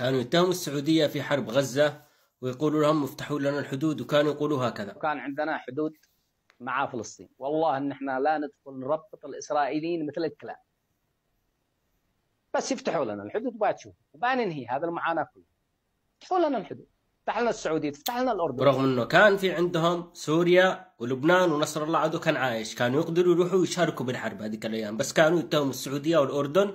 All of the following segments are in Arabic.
كانوا يتهموا السعودية في حرب غزة ويقولوا لهم افتحوا لنا الحدود، وكانوا يقولوا هكذا. كان عندنا حدود مع فلسطين، والله ان احنا لا ندخل نربط الاسرائيليين مثل الكلاب، بس يفتحوا لنا الحدود وبعد تشوف وبعد ننهي هذا المعاناة كلها. يفتحوا لنا الحدود، تفتح لنا السعودية، تفتح لنا الأردن. برغم انه كان في عندهم سوريا ولبنان ونصر الله عدو كان عايش، كانوا يقدروا يروحوا يشاركوا بالحرب هذيك الايام، بس كانوا يتهموا السعودية والاردن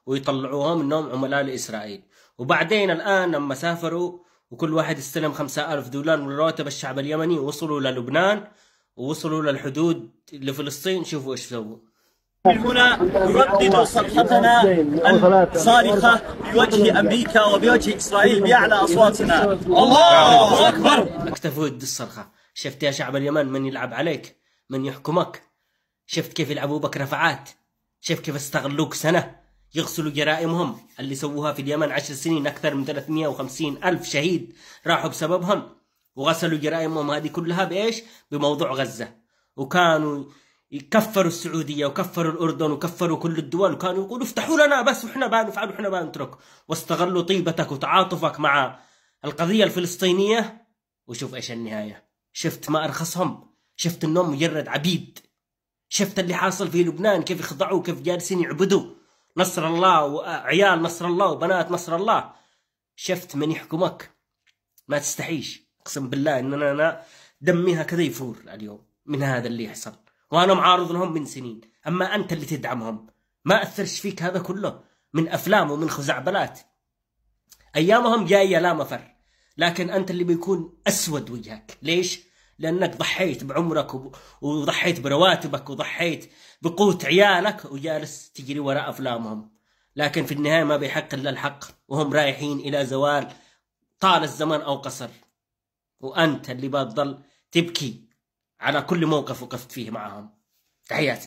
ويطلعوهم انهم عملاء لاسرائيل. وبعدين الان لما سافروا وكل واحد استلم 5000 دولار من رواتب الشعب اليمني ووصلوا للبنان ووصلوا للحدود لفلسطين، شوفوا ايش سووا. هنا نردد صرختنا الصارخة بوجه أمريكا وبوجه إسرائيل بأعلى أصواتنا. الله أكبر. اكتفوا يد الصرخة. شفت يا شعب اليمن من يلعب عليك، من يحكمك؟ شفت كيف يلعبوا بك رفعات؟ شفت كيف استغلوك سنة يغسلوا جرائمهم اللي سووها في اليمن 10 سنين؟ أكثر من 350 ألف شهيد راحوا بسببهم، وغسلوا جرائمهم هذه كلها بإيش؟ بموضوع غزة. وكانوا يكفروا السعودية وكفروا الأردن وكفروا كل الدول، وكانوا يقولوا افتحوا لنا بس وإحنا بنفعل وإحنا بنترك، واستغلوا طيبتك وتعاطفك مع القضية الفلسطينية. وشوف إيش النهاية. شفت ما أرخصهم؟ شفت إنهم مجرد عبيد؟ شفت اللي حاصل في لبنان كيف يخضعوا، كيف جالسين يعبدوا نصر الله وعيال نصر الله وبنات نصر الله؟ شفت من يحكمك؟ ما تستحيش. أقسم بالله إن أنا دمي هكذا يفور اليوم من هذا اللي يحصل، وأنا معارض لهم من سنين. أما أنت اللي تدعمهم، ما أثرش فيك هذا كله من أفلام ومن خزعبلات؟ أيامهم جاية لا مفر، لكن أنت اللي بيكون أسود وجهك. ليش؟ لأنك ضحيت بعمرك وضحيت برواتبك وضحيت بقوت عيالك وجالس تجري وراء أفلامهم. لكن في النهاية ما بيحق إلا الحق، وهم رايحين إلى زوال طال الزمن أو قصر، وأنت اللي بتضل تبكي على كل موقف وقفت فيه معهم. تحياتي.